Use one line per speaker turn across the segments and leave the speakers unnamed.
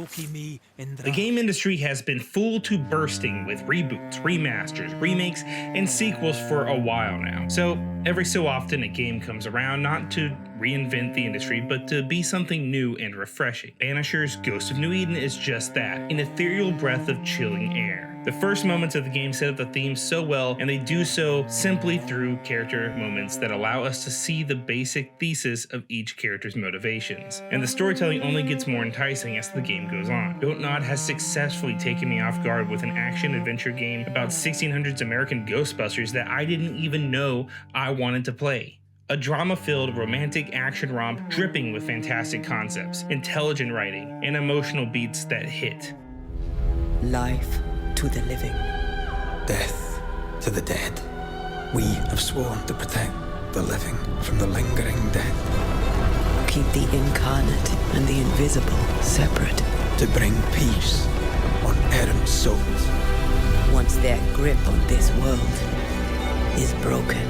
The game industry has been full to bursting with reboots, remasters, remakes, and sequels for a while now. So every so often a game comes around not to reinvent the industry, but to be something new and refreshing. Banishers: Ghost of New Eden is just that, an ethereal breath of chilling air. The first moments of the game set up the theme so well, and they do so simply through character moments that allow us to see the basic thesis of each character's motivations. And the storytelling only gets more enticing as the game goes on. Dontnod has successfully taken me off guard with an action-adventure game about 1600s American Ghostbusters that I didn't even know I wanted to play. A drama-filled romantic action romp dripping with fantastic concepts, intelligent writing, and emotional beats that hit.
Life to the living.
Death to the dead. We have sworn to protect the living from the lingering dead.
Keep the incarnate and the invisible separate.
To bring peace on errant souls.
Once their grip on this world is broken.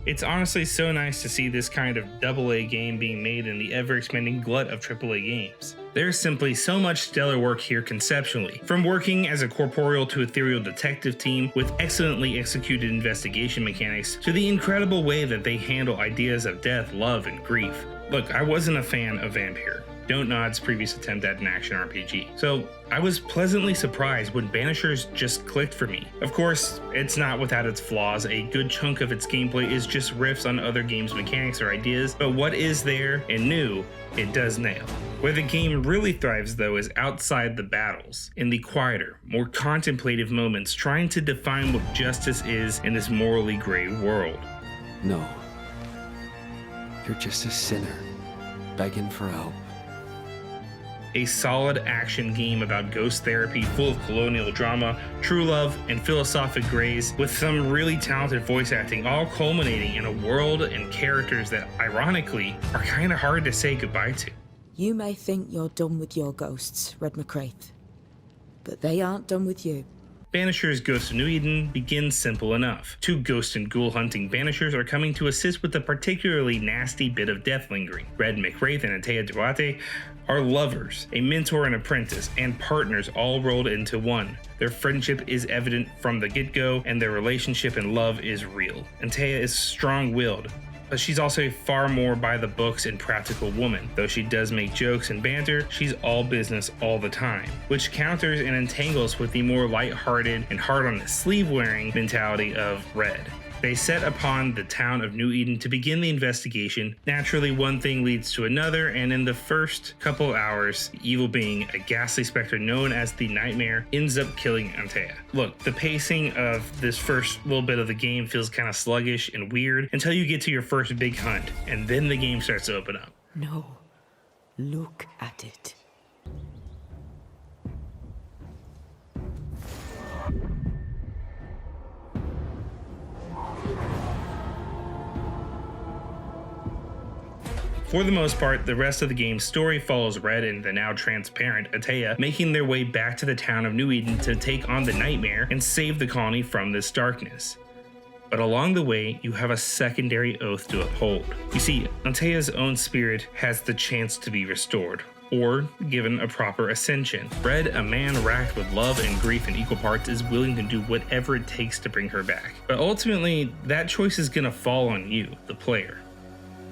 It's honestly so nice to see this kind of AA game being made in the ever-expanding glut of AAA games. There's simply so much stellar work here conceptually, from working as a corporeal to ethereal detective team with excellently executed investigation mechanics, to the incredible way that they handle ideas of death, love, and grief. Look, I wasn't a fan of Vampire, Dontnod's previous attempt at an action RPG, so I was pleasantly surprised when Banishers just clicked for me. Of course, it's not without its flaws. A good chunk of its gameplay is just riffs on other games' mechanics or ideas, but what is there and new, it does nail. Where the game really thrives though is outside the battles, in the quieter, more contemplative moments trying to define what justice is in this morally gray world.
No. You're just a sinner, begging for help.
A solid action game about ghost therapy full of colonial drama, true love, and philosophic grays with some really talented voice acting, all culminating in a world and characters that ironically are kinda hard to say goodbye to.
You may think you're done with your ghosts, Red McCraith, but they aren't done with you.
Banishers: Ghost of New Eden begins simple enough. Two ghost and ghoul hunting Banishers are coming to assist with a particularly nasty bit of death lingering. Red McCraith and Antea Duarte are lovers, a mentor and apprentice, and partners all rolled into one. Their friendship is evident from the get-go, and their relationship and love is real. Antea is strong-willed, but she's also a far more by the books and practical woman. Though she does make jokes and banter, she's all business all the time, which counters and entangles with the more light-hearted and hard-on-the-sleeve-wearing mentality of Red. They set upon the town of New Eden to begin the investigation. Naturally, one thing leads to another, and in the first couple hours, the evil being, a ghastly specter known as the Nightmare, ends up killing Antea. Look, the pacing of this first little bit of the game feels kind of sluggish and weird until you get to your first big hunt, and then the game starts to open up.
No. Look at it.
For the most part, the rest of the game's story follows Red and the now transparent Antea making their way back to the town of New Eden to take on the Nightmare and save the colony from this darkness. But along the way, you have a secondary oath to uphold. You see, Antea's own spirit has the chance to be restored, or given a proper ascension. Red, a man racked with love and grief in equal parts, is willing to do whatever it takes to bring her back. But ultimately, that choice is gonna fall on you, the player.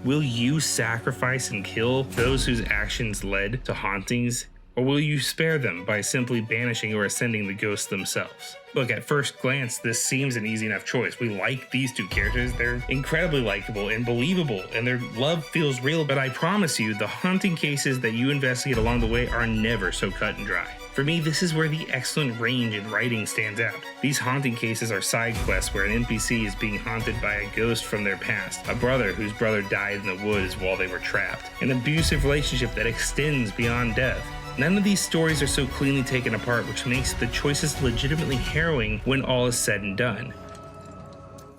Will you sacrifice and kill those whose actions led to hauntings, or will you spare them by simply banishing or ascending the ghosts themselves? Look, at first glance, this seems an easy enough choice. We like these two characters, they're incredibly likable and believable, and their love feels real, but I promise you, the haunting cases that you investigate along the way are never so cut and dry. For me, this is where the excellent range in writing stands out. These haunting cases are side quests where an NPC is being haunted by a ghost from their past, a brother whose brother died in the woods while they were trapped, an abusive relationship that extends beyond death. None of these stories are so cleanly taken apart, which makes the choices legitimately harrowing when all is said and done.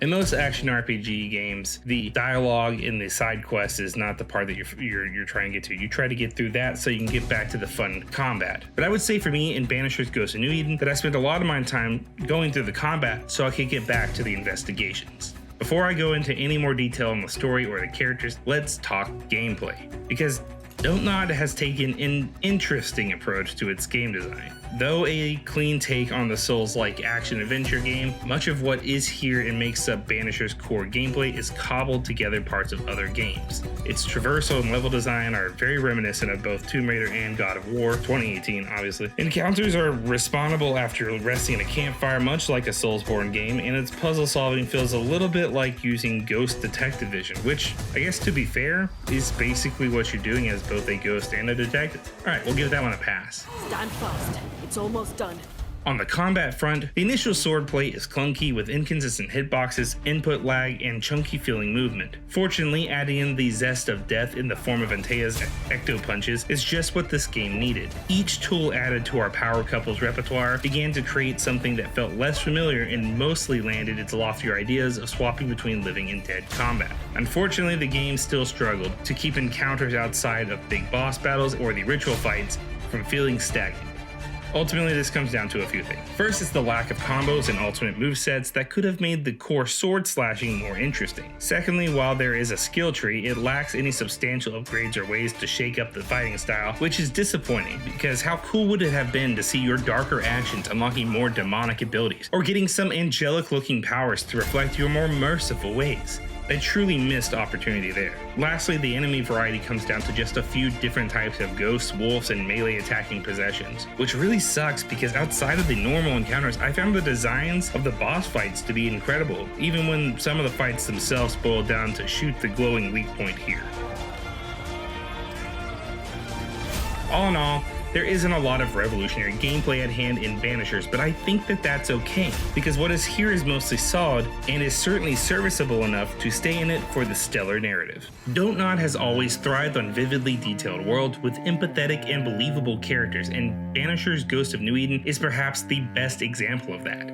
In most action RPG games, the dialogue in the side quest is not the part that you're trying to get to. You try to get through that so you can get back to the fun combat. But I would say for me in Banishers: Ghost of New Eden that I spent a lot of my time going through the combat so I could get back to the investigations. Before I go into any more detail on the story or the characters, let's talk gameplay. Because Don't Nod has taken an interesting approach to its game design. Though a clean take on the Souls-like action-adventure game, much of what is here and makes up Banishers' core gameplay is cobbled together parts of other games. Its traversal and level design are very reminiscent of both Tomb Raider and God of War, 2018 obviously. Encounters are respawnable after resting in a campfire, much like a Soulsborne game, and its puzzle solving feels a little bit like using Ghost Detective Vision, which, I guess to be fair, is basically what you're doing as both a ghost and a detective. Alright, we'll give that one a pass.
Stand fast. It's almost done.
On the combat front, the initial swordplay is clunky with inconsistent hitboxes, input lag, and chunky feeling movement. Fortunately, adding in the zest of death in the form of Antea's ecto punches is just what this game needed. Each tool added to our power couple's repertoire began to create something that felt less familiar and mostly landed its loftier ideas of swapping between living and dead combat. Unfortunately, the game still struggled to keep encounters outside of big boss battles or the ritual fights from feeling stagnant. Ultimately, this comes down to a few things. First is the lack of combos and alternate movesets that could have made the core sword slashing more interesting. Secondly, while there is a skill tree, it lacks any substantial upgrades or ways to shake up the fighting style, which is disappointing because how cool would it have been to see your darker actions unlocking more demonic abilities, or getting some angelic looking powers to reflect your more merciful ways? A truly missed opportunity there. Lastly, the enemy variety comes down to just a few different types of ghosts, wolves, and melee attacking possessions, which really sucks because outside of the normal encounters, I found the designs of the boss fights to be incredible, even when some of the fights themselves boil down to shoot the glowing weak point here. All in all, there isn't a lot of revolutionary gameplay at hand in Banishers, but I think that that's okay, because what is here is mostly solid and is certainly serviceable enough to stay in it for the stellar narrative. Don't Nod has always thrived on vividly detailed worlds with empathetic and believable characters, and Banishers Ghost of New Eden is perhaps the best example of that.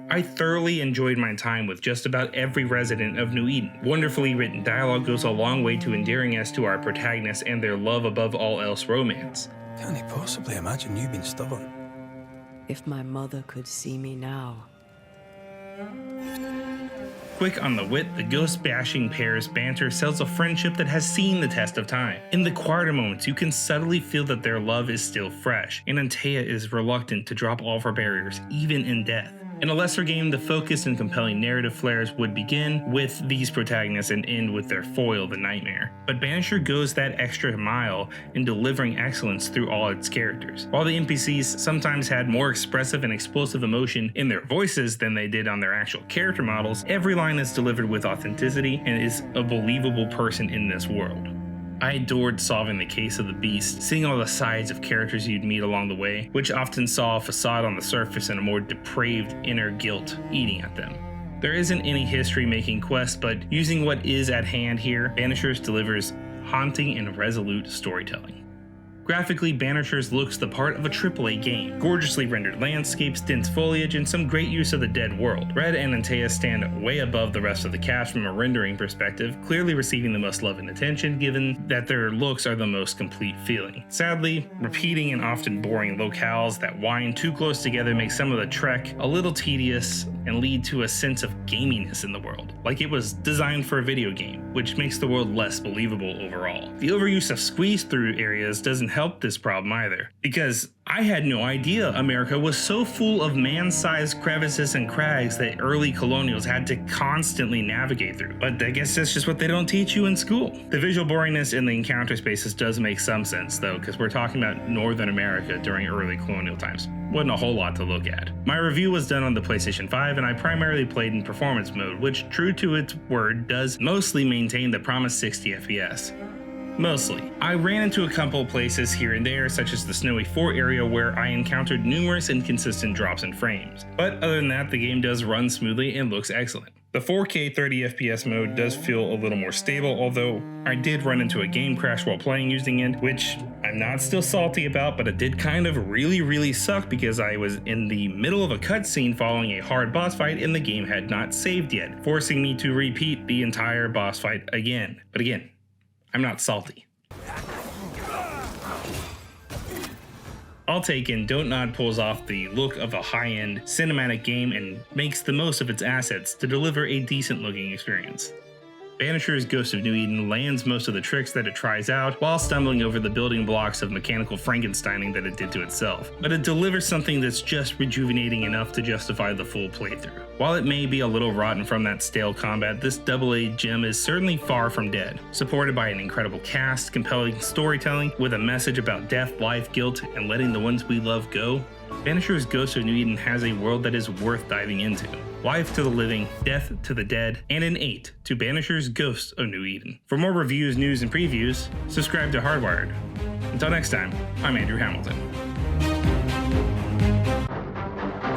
I thoroughly enjoyed my time with just about every resident of New Eden. Wonderfully written dialogue goes a long way to endearing us to our protagonists and their love above all else romance.
Can't he possibly imagine you being stubborn?
If my mother could see me now.
Quick on the wit, the ghost-bashing pair's banter sells a friendship that has seen the test of time. In the quieter moments, you can subtly feel that their love is still fresh, and Antea is reluctant to drop all of her barriers, even in death. In a lesser game, the focused and compelling narrative flares would begin with these protagonists and end with their foil, the Nightmare. But Banisher goes that extra mile in delivering excellence through all its characters. While the NPCs sometimes had more expressive and explosive emotion in their voices than they did on their actual character models, every line is delivered with authenticity and is a believable person in this world. I adored solving the case of the beast, seeing all the sides of characters you'd meet along the way, which often saw a facade on the surface and a more depraved inner guilt eating at them. There isn't any history-making quest, but using what is at hand here, Banishers delivers haunting and resolute storytelling. Graphically, Banishers looks the part of a AAA game. Gorgeously rendered landscapes, dense foliage, and some great use of the dead world. Red and Antea stand way above the rest of the cast from a rendering perspective, clearly receiving the most love and attention given that their looks are the most complete feeling. Sadly, repeating and often boring locales that wind too close together make some of the trek a little tedious and lead to a sense of gaminess in the world, like it was designed for a video game, which makes the world less believable overall. The overuse of squeeze-through areas doesn't help this problem either, because I had no idea America was so full of man-sized crevices and crags that early colonials had to constantly navigate through. But I guess that's just what they don't teach you in school. The visual boringness in the encounter spaces does make some sense though, because we're talking about Northern America during early colonial times. Wasn't a whole lot to look at. My review was done on the PlayStation 5 and I primarily played in performance mode, which true to its word does mostly maintain the promised 60 FPS. Mostly. I ran into a couple places here and there, such as the Snowy 4 area where I encountered numerous inconsistent drops in frames. But other than that, the game does run smoothly and looks excellent. The 4K 30 FPS mode does feel a little more stable, although I did run into a game crash while playing using it, which I'm not still salty about, but it did kind of really suck because I was in the middle of a cutscene following a hard boss fight and the game had not saved yet, forcing me to repeat the entire boss fight again. But again, I'm not salty. All taken, Don't Nod pulls off the look of a high-end cinematic game and makes the most of its assets to deliver a decent looking experience. Banishers Ghost of New Eden lands most of the tricks that it tries out while stumbling over the building blocks of mechanical Frankensteining that it did to itself, but it delivers something that's just rejuvenating enough to justify the full playthrough. While it may be a little rotten from that stale combat, this AA gem is certainly far from dead, supported by an incredible cast, compelling storytelling, with a message about death, life, guilt, and letting the ones we love go. Banishers Ghost of New Eden has a world that is worth diving into. Life to the living, death to the dead, and an 8 to Banishers Ghost of New Eden. For more reviews, news, and previews, subscribe to Hardwired. Until next time, I'm Andrew Hamilton.